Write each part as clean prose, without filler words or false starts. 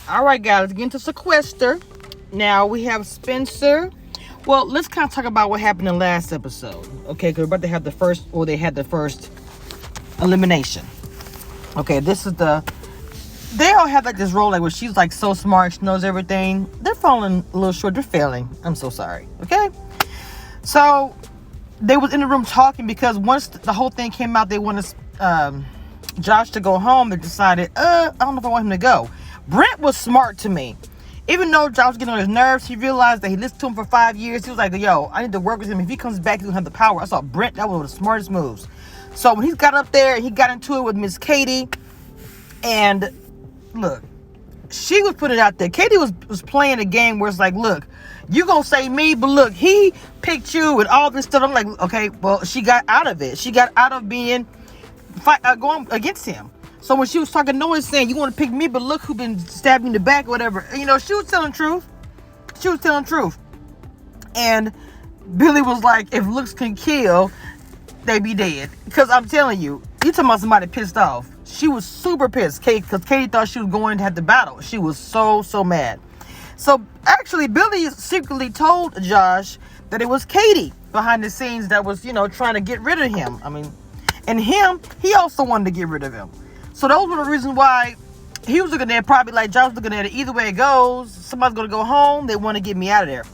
All right, guys, let's get into Sequester. Now we have Spencer. Well, let's kind of talk about what happened in the last episode. Okay, because we're about to have they had the first elimination. Okay, this is they all have like this role like where she's like so smart, she knows everything. They're falling a little short, they're failing. I'm so sorry. Okay? So they was in the room talking because once the whole thing came out, they wanted Josh to go home. They decided, I don't know if I want him to go. Brent was smart to me. Even though Josh was getting on his nerves, he realized that he listened to him for 5 years. He was like, yo, I need to work with him. If he comes back, he's going to have the power. I saw Brent. That was one of the smartest moves. So when he got up there, he got into it with Miss Katie. And look, she was putting it out there. Katie was playing a game where it's like, look, you going to say me, but look, he picked you and all this stuff. I'm like, okay, well, she got out of it. She got out of being going against him. So when she was talking noise saying, you want to pick me, but look who been stabbing in the back or whatever. You know, she was telling truth. She was telling truth. And Billy was like, if looks can kill, they be dead. Because I'm telling you, you talking about somebody pissed off. She was super pissed, because Katie thought she was going to have the battle. She was so mad. So actually, Billy secretly told Josh that it was Katie behind the scenes that was, trying to get rid of him. I mean, and he also wanted to get rid of him. So those were the reasons why he was looking at it, probably like Josh was looking at it. Either way it goes, somebody's going to go home. They want to get me out of there.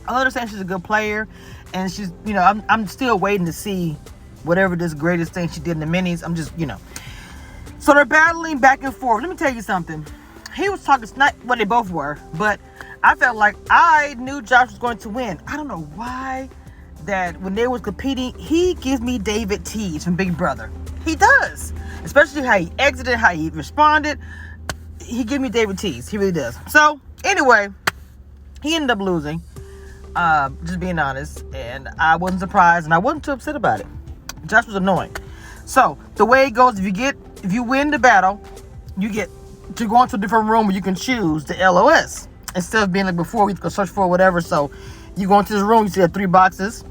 I understand she's a good player. And she's, I'm still waiting to see whatever this greatest thing she did in the minis. I'm just, So they're battling back and forth. Let me tell you something. He was talking, not what they both were, but I felt like I knew Josh was going to win. I don't know why that when they was competing, he gives me David Tease from Big Brother. He does. Especially how he exited, how he responded. He gives me David Tease. He really does. So, anyway, he ended up losing. Just being honest. And I wasn't surprised and I wasn't too upset about it. Josh was annoying. So, the way it goes, if you win the battle, you get to go into a different room where you can choose the LOS. Instead of being like before, we could search for whatever. So, you go into this room, you see 3 boxes,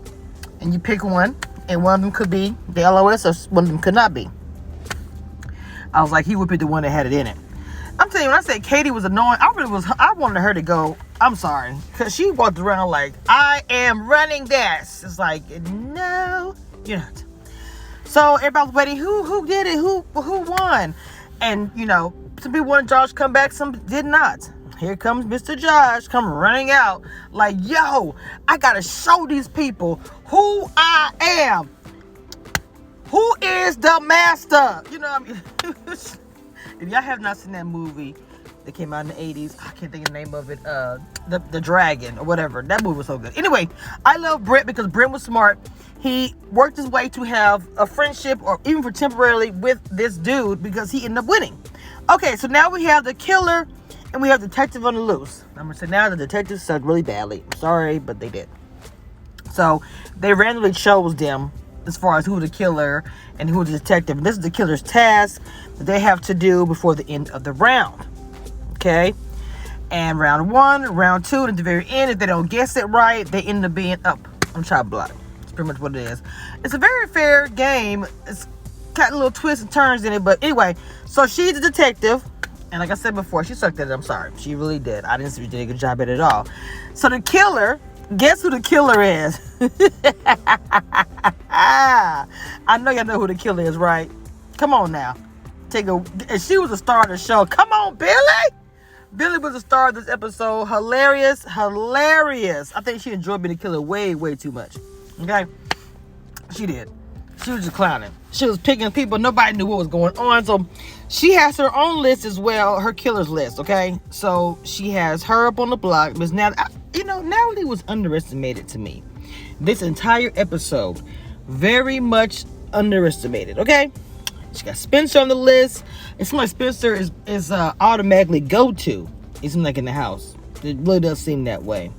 and you pick one. And one of them could be the LOS, or one of them could not be. I was like, he would pick the one that had it in it. I'm telling you, when I said Katie was annoying, I wanted her to go, I'm sorry. Because she walked around like, I am running this. It's like, no, you're not. So everybody was waiting, who did it? Who won? And, some people wanted Josh to come back, some did not. Here comes Mr. Josh, come running out. Like, yo, I got to show these people who I am. Who is the master? You know what I mean? If y'all have not seen that movie that came out in the 80s, I can't think of the name of it. The Dragon or whatever. That movie was so good. Anyway, I love Brent because Brent was smart. He worked his way to have a friendship or even for temporarily with this dude because he ended up winning. Okay, so now we have the killer and we have detective on the loose. I'm going to say now the detectives sucked really badly. I'm sorry, but they did. So they randomly chose them as far as who the killer and who the detective. And this is the killer's task that they have to do before the end of the round. Okay? And round 1, round 2, and at the very end, if they don't guess it right, they end up being up on chop block. That's pretty much what it is. It's a very fair game. It's got little twists and turns in it. But anyway, so she's a detective. And like I said before, she sucked at it. I'm sorry. She really did. I didn't see she did a good job at it at all. So the killer, guess who the killer is? I know y'all know who the killer is, right? Come on now. And she was a star of the show. Come on, Billy. Billy was a star of this episode. Hilarious. I think she enjoyed being the killer way too much. Okay? She did. She was just clowning. She was picking people. Nobody knew what was going on. So she has her own list as well. Her killer's list. Okay? So she has her up on the block. But now, Natalie was underestimated to me. This entire episode. Very much underestimated. Okay? She got Spencer on the list. It seems like Spencer is automatically go-to. It seems like in the house. It really does seem that way.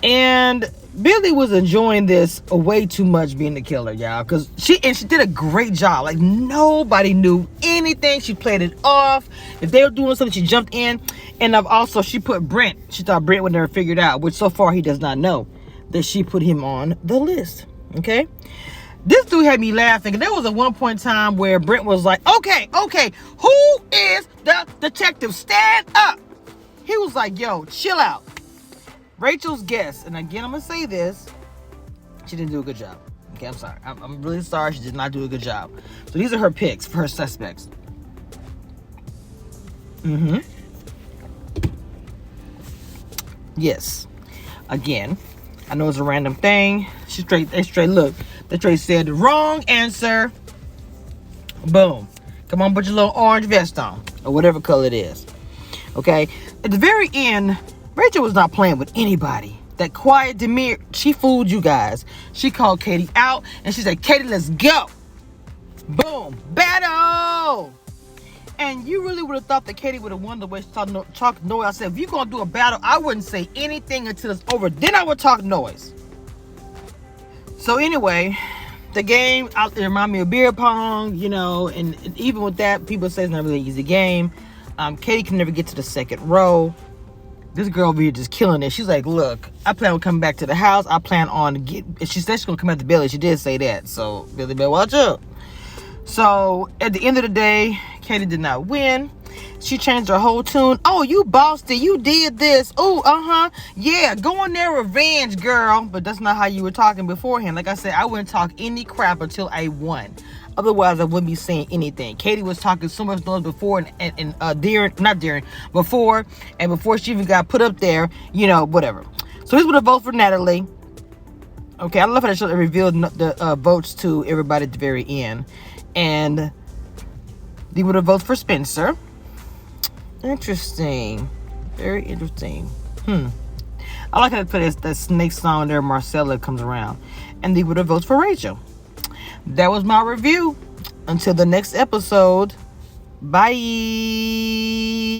And Billy was enjoying this way too much being the killer, y'all. Because she did a great job. Like, nobody knew anything. She played it off. If they were doing something, she jumped in. And also, she put Brent. She thought Brent would never figure it out. Which, so far, he does not know that she put him on the list. Okay? This dude had me laughing. There was a one point in time where Brent was like, okay, who is the detective? Stand up. He was like, yo, chill out. Rachel's guess, and again, I'm going to say this, she didn't do a good job. Okay, I'm sorry. I'm really sorry. She did not do a good job. So these are her picks for her suspects. Yes. Again, I know it's a random thing. They straight said the wrong answer. Boom. Come on, put your little orange vest on, or whatever color it is. Okay. At the very end, Rachel was not playing with anybody. That quiet demeanor, she fooled you guys. She called Katie out, and she said, Katie, let's go. Boom. Battle. And you really would have thought that Katie would have won the way she talked noise. I said, if you're going to do a battle, I wouldn't say anything until it's over. Then I would talk noise. So anyway, the game, it reminded me of beer pong, you know, and even with that, people say it's not really an easy game. Katie can never get to the second row. This girl over here just killing it. She's like, look, I plan on coming back to the house. I plan on she said she's going to come back to Billy. She did say that. So, Billy better watch out. So, at the end of the day, Katie did not win. She changed her whole tune. Oh, you bossed it. You did this. Oh, yeah, go on there, revenge, girl. But that's not how you were talking beforehand. Like I said, I wouldn't talk any crap until I won. Otherwise, I wouldn't be saying anything. Katie was talking so much noise before before, and before she even got put up there, you know, whatever. So here's what a vote for Natalie. Okay, I love how they revealed the votes to everybody at the very end. And they would have voted for Spencer. Interesting. Very interesting. I like how they put that snake song there, Marcella comes around. And they would have voted for Rachel. That was my review. Until the next episode. Bye.